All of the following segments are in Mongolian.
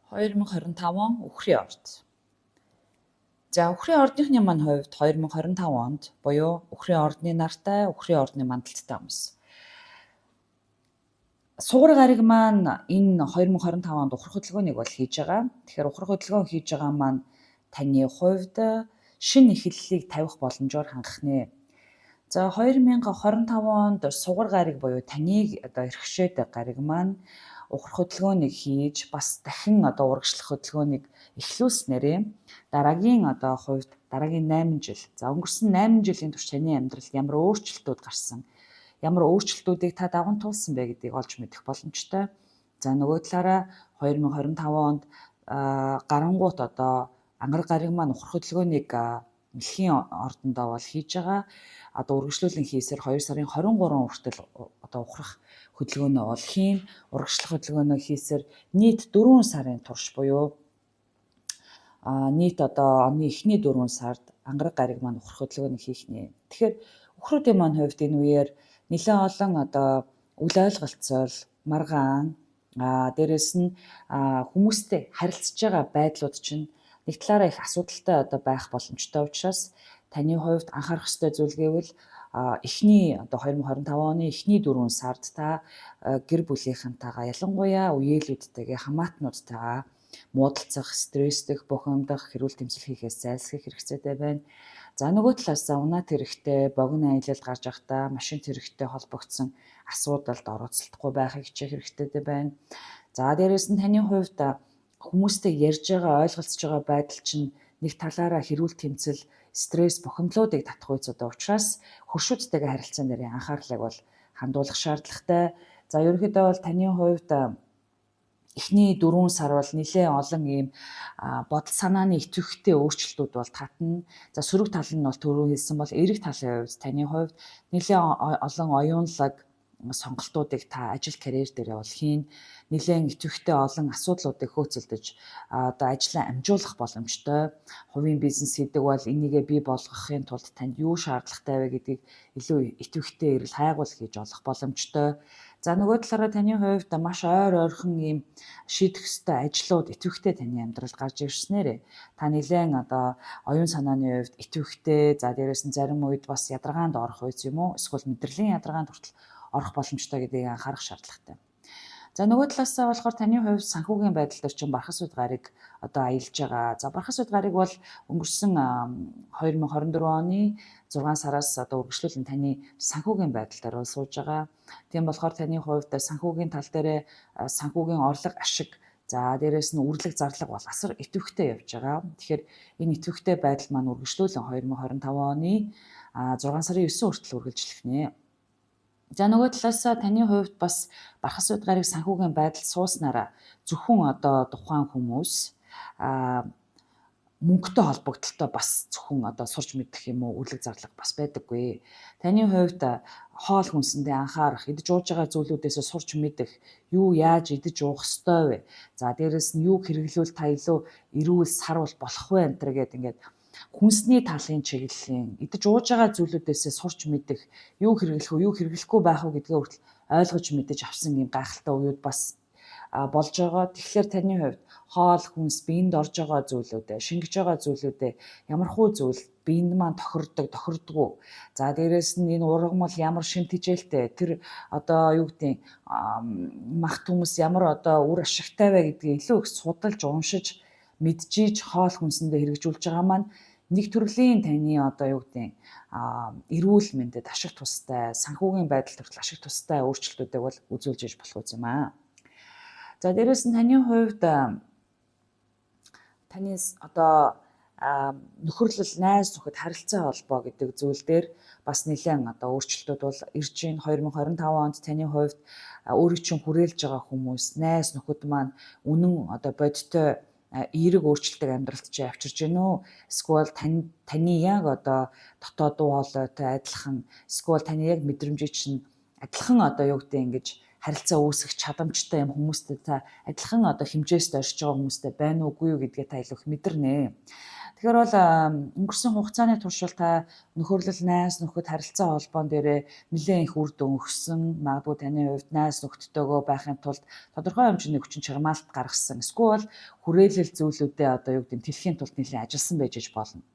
2025 он үхрийн орд. За үхрийн ордынхны маань хувьд 2025 онд буюу үхрийн ордны нартай, үхрийн ордны мандалттай хүмүүс. Сугар гариг маань энэ 2025 онд ухрах хөдөлгөөнийг бол хийж байгаа. Тэгэхээр ухрах хөдөлгөөн хийж байгаа маань таны хувьд шинэ эхлэлийг тавих боломжоор хангах нэ. За 2025 онд сугар гариг буюу таныг эрхшээд гариг маань ухрах хөдөлгөөнийг хийж бас дахин урагшлах хөдөлгөөнийг эхлүүлснээрээ дараагийн хувьд дараагийн 8 жил. За өнгөрсөн 8 жилийн турш таны амьдралд ямар өөрчлөлтүүд гарсан, ямар өөрчлөлтүүдийг та даган туулсан бэ гэдгийг олж мэдэх боломжтой. За нөгөө талаараа 2025 онд гарангуут ангар гариг маань ухрах хөдөлгөөнийг дэлхийн ордондоо бол хийж байгаа. Үргэлжлүүлэн хийсээр 2 сарын 23 хүртэл ухрах хөдөлгөөнөө бол хийн. Урагшлах хөдөлгөөнөө хийсээр нийт 4 сарын турш буюу нийт оны эхний 4 сард ангар гариг маань ухрах хөдөлгөөнийг хийх нэ. Тэгэхээр үхрүүдийн маань хувьд энэ үеэр нэлээд олон үл ойлголцол, маргаан, дээрэс нь хүмүүстэй харилцаж байгаа байдлууд чинь нэг талаараа их асуудалтай байх боломжтой учраас таны хувьд анхаарах ёстой зүйл гэвэл эхний 2025 оны эхний 4 сард та гэр бүлийнхэнтэйгээ ялангуяа үеэлүүдтэйгээ хамаатнуудтайгаа муудалцах, стресстэх, бухимдах, хэрүүл тэмцэл хийхээс зайлсхийх хэрэгцээтэй байна. За нөгөө талаас унаа тэрэгтэй, богино аялалд гарч байхдаа машин тэрэгтэй холбогдсон асуудалд орооцолдохгүй байхыг хичээх хэрэгцээтэй байна. За дээрэс нь таны хувьд хүмүүстэй ярьж байгаа, ойлголцож байгаа байдал чинь нэг талаараа хэрүүл тэмцэл, стресс, бухимдлуудыг татах үйцүүд учраас хөршүүдтэйгээ харилцаан дээр анхаарлыг бол хандуулах шаардлагатай. За ерөнхийдөө бол таны хувьд эхний 4 сар бол нэлээд олон ийм бодол санааны итвэхтэй өөрчлөлтүүд бол татна. За сөрөг тал нь бол түрүү хэлсэн бол эрэг талын хувьд таны хувьд нэлээд олон оюунлаг сонголтуудыг та ажил карьер дээрээ бол хийн. Нэлээд итвэхтэй олон асуудлуудыг хөөцөлдөж ажлаа амжуулах боломжтой. Хувийн бизнес гэдэг бол энийгээ бий болгохын тулд танд юу шаардлагатай вэ гэдгийг илүү итвэхтэй эрэл хайгуул хийж олох боломжтой. За нөгөө талаараа таны хувьд маш ойрхон ийм шийдэх ёстой ажлууд итвэхтэй таны амьдралд гарч ирснээр та нэлээд оюун санааны хувьд итвэхтэй, за дээрэс нь зарим үед бас ядаргаанд орох үйс юм уу, эсвэл мэдрэлийн ядаргаанд хүртэл орох боломжтой гэдгийг анхаарах шаардлагатай. За нөгөө талаасаа болохоор таны хувьд санхүүгийн байдал дээр чинь бархас үд гариг аялж байгаа. За бархас үд гариг бол өнгөрсөн 2024 оны 6 сараас үргэлжлүүлэн таны санхүүгийн байдал дээр сууж байгаа. Тийм болохоор таны хувьд санхүүгийн тал дээр санхүүгийн орлого ашиг, за дээрэс нь үрлэг зарлага бол асар итвэхтэй явж байгаа. Тэгэхээр энэ итвэхтэй байдал маань үргэлжлүүлэн 2025 оны 6 сарын 9 хүртэл үргэлжлэх нэ. За нөгөө талаасаа таны хувьд бас бархас үд гариг санхүүгийн байдал сууснараа зөвхөн тухайн хүмүүс мөнгөтэй холбогдлолтой бас зөвхөн сурч мэдэх юм уу, үрлэг зарлага бас байдаггүй. Таны хувьд хоол хүнсэндээ анхаарах, идэж ууж байгаа зүйлүүдээс сурч мэдэх, юу яаж идэж уух ёстой вэ? За дээрэс нь юу хэрэглүүл та илүү эрүүл сарвал болох вэ энэ гэдэг ингээд хүнсний талын чиглэлийн идэж ууж байгаа зүйлүүдээс сурч мэдэх, юу хэрэглэх үү, юу хэрэглэхгүй байх уу гэдгээ хүртэл ойлгож мэдэж авсан юм гайхалтай үеуд бас болж байгаа. Тэгэхээр таны хувьд хоол, хүнс, биеинд орж байгаа зүйлүүдээ, шингэж байгаа зүйлүүдээ ямархуу зүйл биеинд маань тохирдгоо. За дээрэс нь энэ ургамал ямар шин тижээлтэй, тэр махт хүмүүс ямар үр ашигтай вэ гэдгийг илүү их судалж, уншиж, мэджиж хоол хүнсэндээ хэрэгжүүлж байгаа маань нэг төрлийн таны эрүүл мэндэд ашиг тустай, санхүүгийн байдалд хүртэл ашиг тустай өөрчлөлтүүдийг бол үзүүлж иж болох үс юм аа. За дээрэс нь таны хувьд таны нөхөрлөл, найз нөхөд харилцаа холбоо гэдэг зүйл дээр бас нэлээд өөрчлөлтүүд бол ирж байна. 2025 онд таны хувьд өөрийг чинь хүрээлж байгаа хүмүүс, найз нөхөд маань үнэн бодиттой эерэг өөрчлөлтийг амьдралд чи авчирж гэнэ үү? Эсвэл таны яг дотоод дуу хоолойтой адилхан, эсвэл таны яг мэдрэмжийг чинь адилхан ингэж харилцаа үүсгэх чадамжтай юм хүмүүстэй та адилхан хэмжээст оршиж байгаа хүмүүстэй байна уугүй юу гэдгээ та илүү их мэдэрнэ. Тэгэхээр бол өнгөрсөн хугацааны туршид та нөхөрлөл, найз нөхөд харилцаа холбоон дээрээ нэлээд их үр дүн өгсөн. Магадгүй таны хувьд найз нөхдөдтэйгөө байхын тулд тодорхой хэмжээний хүчин чармаалт гаргасан. Эсвэл хүрээлэл зүйлүүдээ одоо юу гэдэг нь дэлхийн тулд нэлээд ажилласан байж болно.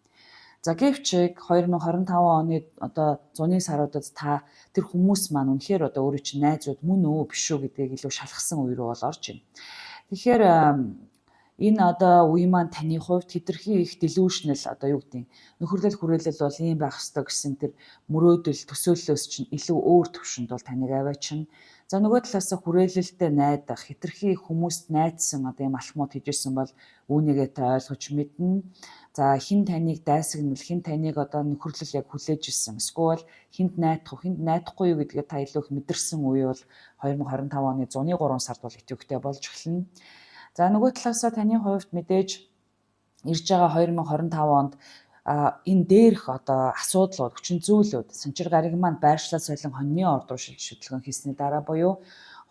За гэвч 2025 оны одоо зуны саруудад та тэр хүмүүс маань үнэхээр одоо өөрийн чинь найзууд мөн үү биш үү гэдгийг илүү шалгасан үе рүү бол орж байна. Тэгэхээр энэ одоо үе маань таны хувьд хэтэрхий их delusional одоо юу гэдэг нь нөхөрлөл хүрээлэл бол ийм байх ёстой гэсэн тэр мөрөөдөл төсөөллөөс чинь илүү өөр төвшөнд бол таныг аваачна. За нөгөө талаас хүрээлэлтэй найдах хэтэрхий хүмүүст найдсан одоо ийм алхмууд хийжсэн бол үүнийгээ та ойлгож мэднэ. За хин таныг дайсагнал, хин таныг одоо нөхөрлөл яг хүлээж ирсэн. Эсвэл хинд найдах, хинд найдахгүй юу гэдгээ та илүү их мэдэрсэн үе бол 2025 оны зуны 3 сард бол идэвхтэй болж эхэлнэ. За нөгөө талаасаа таны хувьд мэдээж ирж байгаа 2025 онд энэ дээрх одоо асуудлууд, хүчин зүйлүүд, санчир гариг маань байршлаа солин хоньны орд руу шилжүүлэн хийсний дараа буюу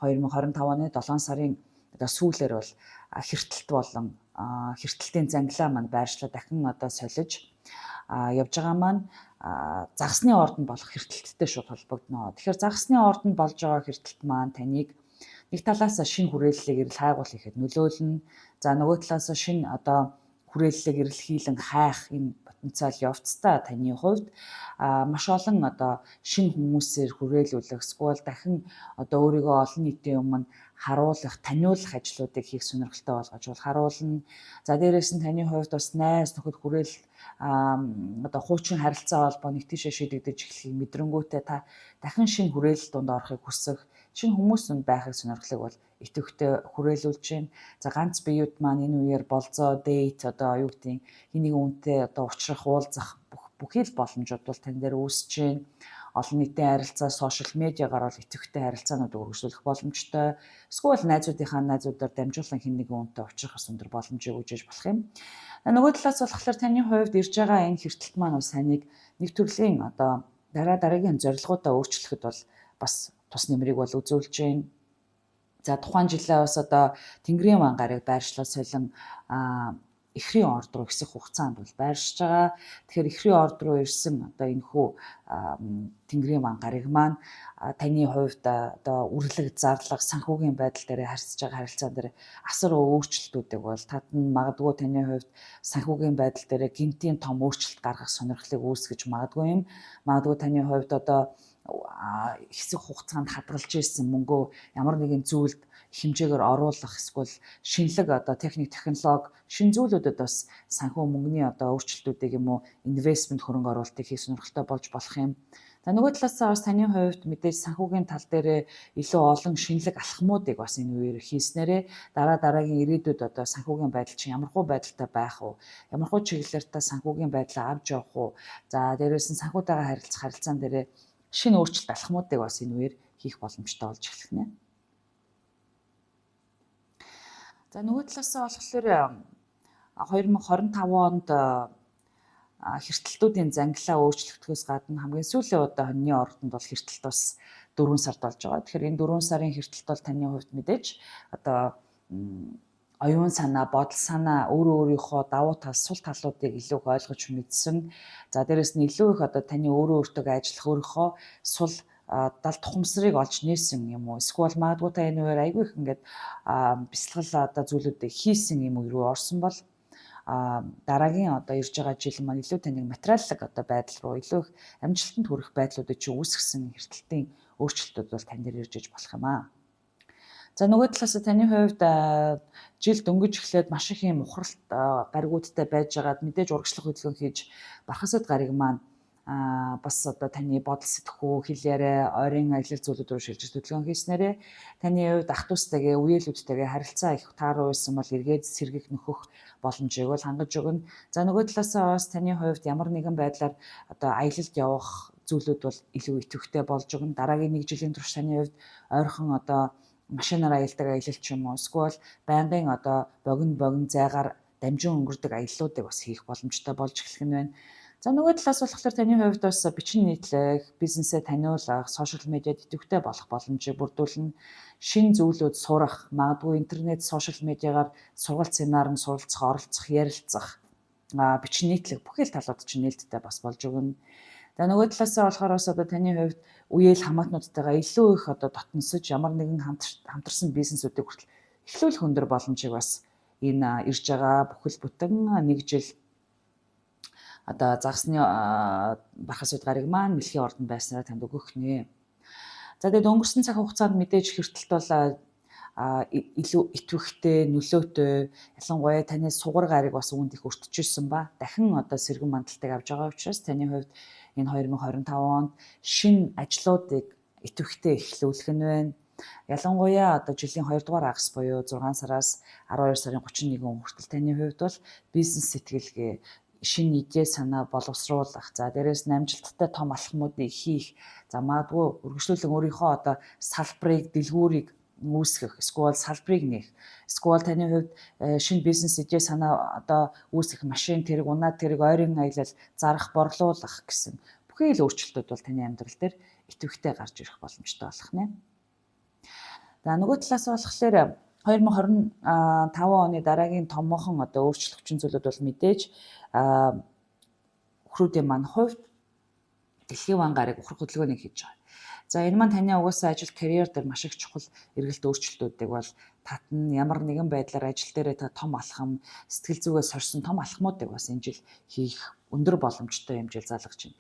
2025 оны 7 сарын одоо сүүлээр бол хэртэлт болон хэртэлтийн зангилаа маань байршлаа дахин одоо солиж явж байгаа маань загасны ордонд болох хэртэлттэй шууд холбогдно. Тэгэхээр загасны ордонд болж байгаа хэртэлт маань таныг нэг талаас шинэ хүрээллийг ирэл хайгуул хийхэд нөлөөлнө. За нөгөө талаас шинэ одоо хүрээллийг эрэлхийлэн хайх энэ потенциал явцдаа таны хувьд маш олон одоо шинэ хүмүүсээр хүрээлүүлэх, эсвэл дахин одоо өөрийгөө олон нийтийн өмнө харуулах, таниулах ажлуудыг хийх сонирхолтой болгож бол харуулна. За дээрээс нь таны хувьд бас найз нөхөд хүрээл одоо хуучин харилцаа холбоо нэг тийшээ шийдэгдэж эхлэхийг мэдрэнгүүтээ та дахин шинэ хүрээлэл донд орохыг хүсэх, шинэ хүмүүс донд байхыг сонирхлыг бол идэвхтэй хүрээлүүлж байна. За ганц биеуд маань энэ үеэр болзоо, дейт одоо юу гэдэг хэнийг үнтэй одоо уулзах, уулзах бүхий л боломжууд бол тань дээр үүсэж байна. Олон нийтийн харилцаа, сошиал медиагаар бол идэвхтэй харилцаанууд үргэлжлүүлэх боломжтой. Эсвэл найзуудаар дамжуулан хэн нэгэн үнтэй уулзах өндөр боломжийг өгж болох юм. Нөгөө талаас болохоор таны хувьд ирж байгаа энэ хэртэлт маань бас таныг нэг төрлийн одоо дараагийн зорилгоудаа өөрчлөхөд бол бас тус нэмрийг бол үзүүлж байна. За тухайн жилээ бас одоо Тэнгэрийн ван гарыг байршлаа солин эхрийн орд руу ихсэх хугацаанд бол байршиж байгаа. Тэгэхээр эхрийн орд руу ирсэн одоо энэхүү Тэнгэрийн ван гарыг маань таны хувьд одоо үрлэг, зарлага, санхүүгийн байдал дээр харьцаж байгаа харилцаан дээр асар өөрчлөлтүүдийг бол татна. Магадгүй таны хувьд санхүүгийн байдал дээр гинтийн том өөрчлөлт гаргах сонирхлыг үүсгэж магадгүй юм. Магадгүй таны хувьд одоо хэсэг хугацаанд хадгалж ирсэн мөнгөө ямар нэгэн зүйлд хэмжээгээр оруулах, эсвэл шинэлэг одоо техник, технологи, шин зүйлүүдэд бас санхүү мөнгөний одоо өөрчлөлтүүдийг юм уу инвестмент хөрөнгө оруулалтыг хийх сонирхолтой болж болох юм. За нөгөө талаасаа бас таны хувьд мэдээж санхүүгийн тал дээр илүү олон шинэлэг алхмуудыг бас энэ үеэр хийснээрээ дараагийн ирээдүйд одоо санхүүгийн байдал чинь ямархуу байдалтай байх уу, ямархуу чиглэлээр та санхүүгийн байдлаа авч явах уу. За дээрээс нь санхүүтэйгээ харилцаан дээр шинэ өөрчлөлт алхмуудыг бас энэ үеэр хийх боломжтой болж эхэлнэ. За нөгөө талаасаа болохоор 2025 онд хэртэлтүүдийн зангилаа өөрчлөгдөхөөс гадна хамгийн сүүлийн удаа хоньны ордонд бол хэртэлт бас 4 сард болж байгаа. Тэгэхээр энэ 4 сарын хэртэлт бол таны хувьд мэдээж одоо оюун санаа, бодол санаа, өөрийнхөө давуу тал, сул талуудыг илүү их ойлгож мэдсэн. За дээрэс нь илүү их одоо таны өөртөө ажиллах, өөрийнхөө сул дал тухамсрыг олж нээсэн юм уу? Эсвэл магадгүй та энэ үеэр айгүй их ингээд бясалгал одоо зүйлүүдийг хийсэн юм уу рүү орсон бол дараагийн одоо ирж байгаа жил маань илүү таныг материаллык одоо байдал руу илүү их амжилтанд хүрэх байдлуудыг чи үүсгэсэн хэртэлтийн өөрчлөлтүүд бол тань дээр ирж иж болох юм аа. За нөгөө талаас таны хувьд жил дөнгөж эхлээд маш их юм ухралт гаригуудтай байж байгаад мэдээж урагшлах хөдөлгөөн хийж бархасад гариг маань бас одоо таны бодол сэтгхүү хэл яриа ойрын аялал зүйлүүд рүү шилжиж хөдөлгөөн хийснээрээ таны хувьд ах トゥ устэйгээ үеэлүүдтэйгээ харилцаа их тааруу байсан бол эргээд сэргийх нөхөх боломжийг бол хангаж өгнө. За нөгөө талаасаа бас таны хувьд ямар нэгэн байдлаар одоо аялалд явах зүйлүүд бол илүү идэвхтэй болж өгнө. Дараагийн 1 жилийн турш таны хувьд ойрхон одоо машинаар аялдаг аялал ч юм уу эсвэл байнгын одоо богино зайгаар дамжин өнгөрдөг аяллуудыг бас хийх боломжтой болж эхлэх нь байна. За нөгөө талаас болохоор таны хувьд бас бичин нийтлэх, бизнесээ таниулах, сошиал медиад идэвхтэй болох боломжийг бүрдүүлнэ. Шинэ зүйлүүд сурах, магадгүй интернет, сошиал медиагаар сургалт семинарт суралцах, оролцох, ярилцах. бичин нийтлэг бүхэл талууд чинь нээлттэй бас болж өгнө. За нөгөө талаасаа болохоор бас одоо таны хувьд үеэл хамаатнуудтайгаа илүү их одоо дотносож ямар нэгэн хамтарсан бизнесүүдийг хүртэл эхлүүлэх өндөр боломжийг бас энэ ирж байгаа бүхэл бүтэн 1 жил одоо загсны бахас удгаарыг маань мэлхийн ордонд байснараа танд өгөх нэ. За тэгээд өнгөрсөн цаг хугацаанд мэдээж хэртэлт бол илүү итвэхтэй, нөлөөтэй, ялангуяа таны сугар гариг бас үүнд их өртөжсэн ба дахин одоо сэргэн мандалтыг авч байгаа учраас таны хувьд энэ 2025 онд шинэ ажлуудыг итвэхтэй эхлүүлэх нь байна. Ялангуяа одоо жилийн 2 дугаар агас буюу 6 сараас 12 сарын 31 хүртэл таны хувьд бол бизнес сэтгэлгээ, шинэ идея санаа боловсруулах, за дээрээс нь амжилттай том алхмуудыг хийх, за магадгүй үргэлжлүүлэн өөрийнхөө одоо салбарыг, дэлгүүрийг үүсгэх, эсвэл салбарыг нээх, эсвэл таны хувьд шинэ бизнес идея санаа одоо үүсгэх, машин тэрэг, унаад тэрэг, ойрын аялал зарах, борлуулах гэсэн бүхий л өөрчлөлтүүд бол таны амьдрал дээр итвэхтэй гарч ирэх боломжтой болох нэ. За нөгөө талаас болохоор 2025 оны дараагийн томоохон одоо өөрчлөлт хүчин зүйлүүд бол мэдээж өхрүүдийн маань хувьд дэлхийн ван гарыг ухрах хөдөлгөөнийг хийж байгаа. За энэ маань таны угаасаа ажил карьер дээр маш их чухал эргэлт өөрчлөлтүүдийг бол татна. Ямар нэгэн байдлаар ажил дээрээ та том алхам, сэтгэл зүгээ сорьсон том алхмуудыг бас энэ жил хийх өндөр боломжтой юм жил залгаж байна.